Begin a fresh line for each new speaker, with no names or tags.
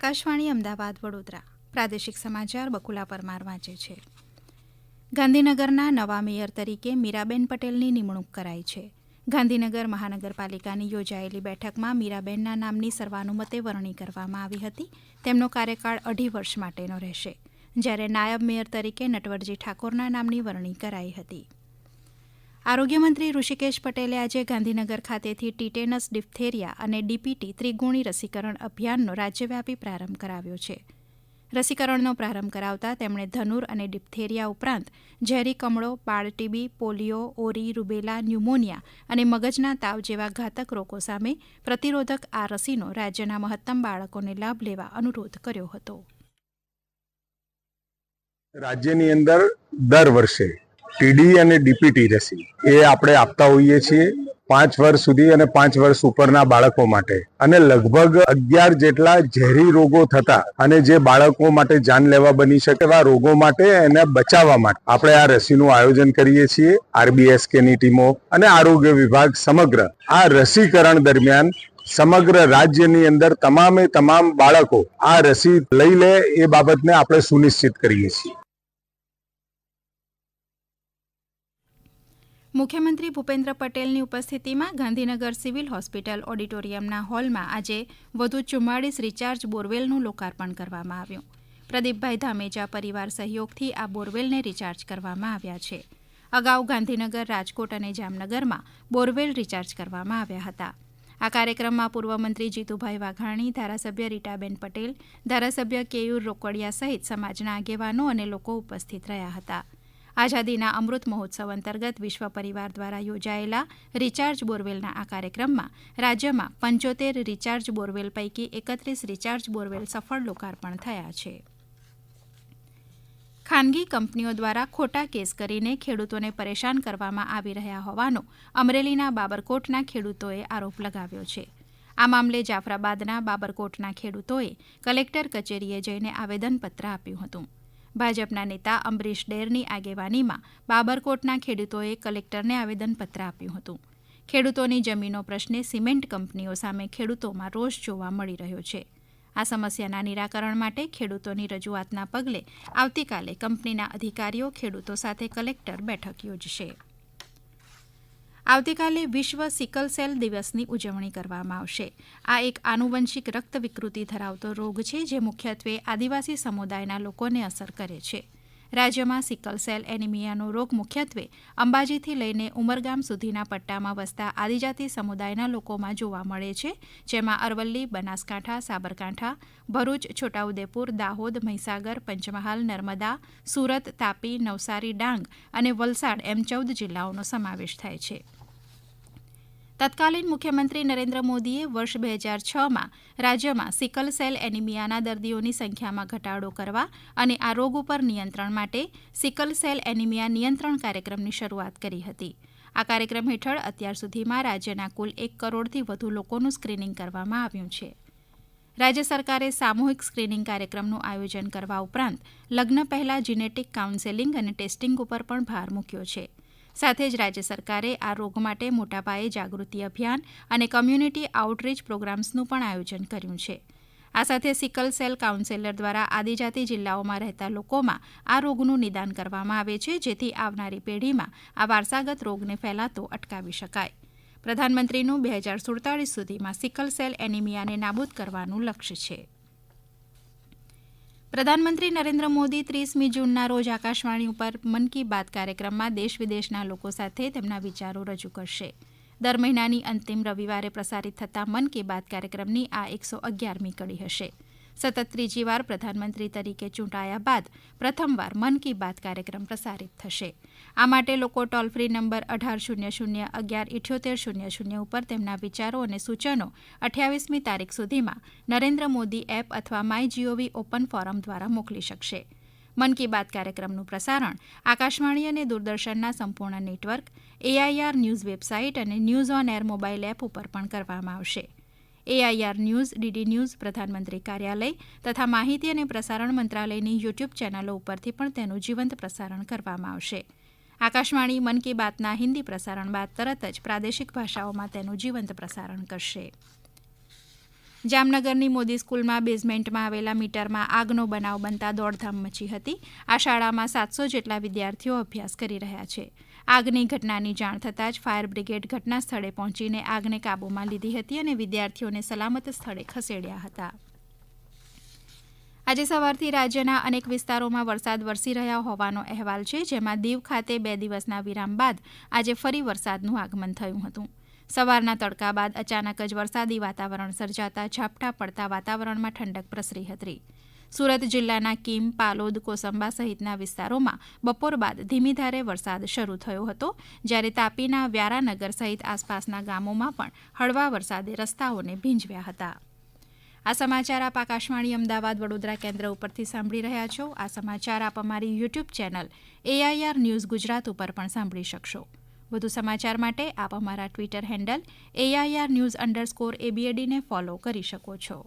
આકાશવાણી અમદાવાદ વડોદરા પ્રાદેશિક સમાચાર બકુલા પરમાર વાંચે છે. ગાંધીનગરના નવા મેયર તરીકે મીરાબેન પટેલની નિમણૂક કરાઈ છે. ગાંધીનગર મહાનગરપાલિકાની યોજાયેલી બેઠકમાં મીરાબેનના નામની સર્વાનુમતે વરણી કરવામાં આવી હતી. તેમનો કાર્યકાળ 2.5 વર્ષ માટેનો રહેશે, જ્યારે નાયબ મેયર તરીકે નટવરજી ઠાકોરના નામની વરણી કરાઈ હતી. આરોગ્યમંત્રી ઋષિકેશ પટેલે આજે ગાંધીનગર ખાતેથી ટીટેનસ, ડિપ્થેરિયા અને ડીપીટી ત્રિગુણી રસીકરણ અભિયાનનો રાજ્યવ્યાપી પ્રારંભ કરાવ્યો છે. રસીકરણનો પ્રારંભ કરાવતા તેમણે ધનુર અને ડિપ્થેરિયા ઉપરાંત ઝેરી કમળો, બાળ ટીબી, પોલિયો, ઓરી, રૂબેલા, ન્યુમોનિયા અને મગજના તાવ જેવા ઘાતક રોગો સામે પ્રતિરોધક આ રસીનો રાજ્યના મહત્તમ બાળકોને લાભ લેવા અનુરોધ કર્યો હતો.
રાજ્યની અંદર દર વર્ષે ટીડી અને ડીપીટી રસી એ આપણે આપતા હોઈએ છીએ 5 વર્ષ સુધી અને 5 વર્ષ ઉપરના બાળકો માટે, અને લગભગ 11 જેટલા ઝેરી રોગો થતા અને જે બાળકો માટે જાન લેવા બની શકે એવા રોગો માટે એને બચાવવા માટે આપણે આ રસીનું આયોજન કરીએ છીએ. RBSKની ટીમો અને આરોગ્ય વિભાગ સમગ્ર આ રસીકરણ દરમિયાન સમગ્ર રાજ્યની અંદર તમામે તમામ બાળકો આ રસી લઈ લે એ બાબતને આપણે સુનિશ્ચિત કરીએ છીએ.
મુખ્યમંત્રી ભૂપેન્દ્ર પટેલની ઉપસ્થિતિમાં ગાંધીનગર સિવિલ હોસ્પિટલ ઓડિટોરિયમના હોલમાં આજે વધુ 44 રિચાર્જ બોરવેલનું લોકાર્પણ કરવામાં આવ્યું. પ્રદીપભાઈ ધામેજા પરિવાર સહયોગથી આ બોરવેલને રિચાર્જ કરવામાં આવ્યા છે. અગાઉ ગાંધીનગર, રાજકોટ અને જામનગરમાં બોરવેલ રિચાર્જ કરવામાં આવ્યા હતા. આ કાર્યક્રમમાં પૂર્વ મંત્રી જીતુભાઈ વાઘાણી, ધારાસભ્ય રીટાબેન પટેલ, ધારાસભ્ય કેયુર રોકડિયા સહિત સમાજના આગેવાનો અને લોકો ઉપસ્થિત રહ્યા હતા. આઝાદીના અમૃત મહોત્સવ અંતર્ગત વિશ્વ પરિવાર દ્વારા યોજાયેલા રિચાર્જ બોરવેલના આ કાર્યક્રમમાં રાજ્યમાં 75 રિચાર્જ બોરવેલ પૈકી 31 રિચાર્જ બોરવેલ સફળ લોકાર્પણ થયા છે. ખાનગી કંપનીઓ દ્વારા ખોટા કેસ કરીને ખેડૂતોને પરેશાન કરવામાં આવી રહ્યા હોવાનો અમરેલીના બાબરકોટના ખેડૂતોએ આરોપ લગાવ્યો છે. આ મામલે જાફરાબાદના બાબરકોટના ખેડૂતોએ કલેક્ટર કચેરીએ જઈને આવેદનપત્ર આપ્યું હતું. ભાજપના નેતા અંબરીશ ડેરની આગેવાનીમાં બાબરકોટના ખેડૂતોએ કલેક્ટરને આવેદનપત્ર આપ્યું હતું. ખેડૂતોની જમીનો પ્રશ્ને સિમેન્ટ કંપનીઓ સામે ખેડૂતોમાં રોષ જોવા મળી રહ્યો છે. આ સમસ્યાના નિરાકરણ માટે ખેડૂતોની રજૂઆતના પગલે આવતીકાલે કંપનીના અધિકારીઓ ખેડૂતો સાથે કલેક્ટર બેઠક યોજશે. આવતીકાલે વિશ્વ સિકલ સેલ દિવસની ઉજવણી કરવામાં આવશે. આ એક આનુવંશિક રક્ત વિકૃતિ ધરાવતો રોગ છે જે મુખ્યત્વે આદિવાસી સમુદાયના લોકોને અસર કરે છે. રાજ્યમાં સિકલ સેલ એનિમિયાનો રોગ મુખ્યત્વે અંબાજીથી લઈને ઉમરગામ સુધીના પટ્ટામાં વસતા આદિજાતિ સમુદાયના લોકોમાં જોવા મળે છે, જેમાં અરવલ્લી, બનાસકાંઠા, સાબરકાંઠા, ભરૂચ, છોટાઉદેપુર, દાહોદ, મહીસાગર, પંચમહાલ, નર્મદા, સુરત, તાપી, નવસારી, ડાંગ અને વલસાડ એમ 14 જિલ્લાઓનો સમાવેશ થાય છે. તત્કાલીન મુખ્યમંત્રી નરેન્દ્ર મોદીએ વર્ષ 2006માં રાજ્યમાં સિકલ સેલ એનિમિયાના દર્દીઓની સંખ્યામાં ઘટાડો કરવા અને આ રોગ ઉપર નિયંત્રણ માટે સિકલ સેલ એનિમિયા નિયંત્રણ કાર્યક્રમની શરૂઆત કરી હતી. આ કાર્યક્રમ હેઠળ અત્યાર સુધીમાં રાજ્યના કુલ 1 કરોડથી વધુ લોકોનું સ્ક્રીનિંગ કરવામાં આવ્યું છે. રાજ્ય સરકારે સામૂહિક સ્ક્રીનિંગ કાર્યક્રમનું આયોજન કરવા ઉપરાંત લગ્ન પહેલા જીનેટિક કાઉન્સેલિંગ અને ટેસ્ટિંગ ઉપર પણ ભાર મૂક્યો છે. સાથે જ રાજ્ય સરકારે આ રોગ માટે મોટા પાયે જાગૃતિ અભિયાન અને કમ્યુનિટી આઉટરીચ પ્રોગ્રામ્સનું પણ આયોજન કર્યું છે. આ સાથે સિકલ સેલ કાઉન્સેલર દ્વારા આદિજાતિ જિલ્લાઓમાં રહેતા લોકોમાં આ રોગનું નિદાન કરવામાં આવે છે, જેથી આવનારી પેઢીમાં આ વારસાગત રોગને ફેલાતો અટકાવી શકાય. પ્રધાનમંત્રીનું 2047 સુધીમાં સિકલ સેલ એનિમિયાને નાબૂદ કરવાનું લક્ષ્ય છે. પ્રધાનમંત્રી નરેન્દ્ર મોદી 30મી જૂનના રોજ આકાશવાણી ઉપર મન કી બાત કાર્યક્રમમાં દેશ વિદેશના લોકો સાથે તેમના વિચારો રજૂ કરશે. દર મહિનાની અંતિમ રવિવારે પ્રસારિત થતા મન કી બાત કાર્યક્રમની આ 111મી કડી હશે. સતત ત્રીજી વાર પ્રધાનમંત્રી તરીકે ચૂંટાયા બાદ પ્રથમવાર મન કી બાત કાર્યક્રમ પ્રસારિત થશે. આ માટે લોકો ટોલ ફ્રી નંબર 1800 117800 ઉપર તેમના વિચારો અને સૂચનો 28મી તારીખ સુધીમાં નરેન્દ્ર મોદી એપ અથવા માય GOV ઓપન ફોરમ દ્વારા મોકલી શકશે. મન કી બાત કાર્યક્રમનું પ્રસારણ આકાશવાણી અને દૂરદર્શનના સંપૂર્ણ નેટવર્ક, AIR ન્યૂઝ વેબસાઇટ અને news on air mobile app ઉપર પણ કરવામાં આવશે. AIR ન્યૂઝ, DD ન્યૂઝ, પ્રધાનમંત્રી કાર્યાલય તથા માહિતી અને પ્રસારણ મંત્રાલયની યુટ્યુબ ચેનલો ઉપરથી પણ તેનું જીવંત પ્રસારણ કરવામાં આવશે. આકાશવાણી મન કી બાતના હિન્દી પ્રસારણ બાદ તરત જ પ્રાદેશિક ભાષાઓમાં તેનું જીવંત પ્રસારણ કરશે. જામનગરની મોદી સ્કૂલમાં બેઝમેન્ટમાં આવેલા મીટરમાં આગનો બનાવ બનતા દોડધામ મચી હતી. આ શાળામાં 700 જેટલા વિદ્યાર્થીઓ અભ્યાસ કરી રહ્યા છે. આગની ઘટનાની જાણ થતાં જ ફાયર બ્રિગેડ ઘટના સ્થળે પહોંચીને આગને કાબૂમાં લીધી હતી અને વિદ્યાર્થીઓને સલામત સ્થળે ખસેડ્યા હતા. આજે સવારથી રાજ્યના અનેક વિસ્તારોમાં વરસાદ વરસી રહ્યા હોવાનો અહેવાલ છે, જેમાં દીવ ખાતે 2 દિવસના વિરામ બાદ આજે ફરી વરસાદનું આગમન થયું હતું. સવારના તડકા બાદ અચાનક જ વરસાદી વાતાવરણ સર્જાતા ઝાપટા પડતા વાતાવરણમાં ઠંડક પ્રસરી હતી. સુરત જિલ્લાના કીમ, પાલોદ, કોસંબા સહિતના વિસ્તારોમાં બપોર બાદ ધીમી ધારે વરસાદ શરૂ થયો હતો, જ્યારે તાપીના વ્યારાનગર સહિત આસપાસના ગામોમાં પણ હળવા વરસાદે રસ્તાઓને ભીંજવ્યા હતા. આ સમાચાર આપ આકાશવાણી અમદાવાદ વડોદરા કેન્દ્ર ઉપરથી સાંભળી રહ્યા છો. આ સમાચાર આપ અમારી YouTube channel AIR news Gujarat ઉપર પણ સાંભળી શકશો. વધુ સમાચાર માટે આપ અમારા ટ્વિટર હેન્ડલ AIR News_ABAD ને ફોલો કરી શકો છો.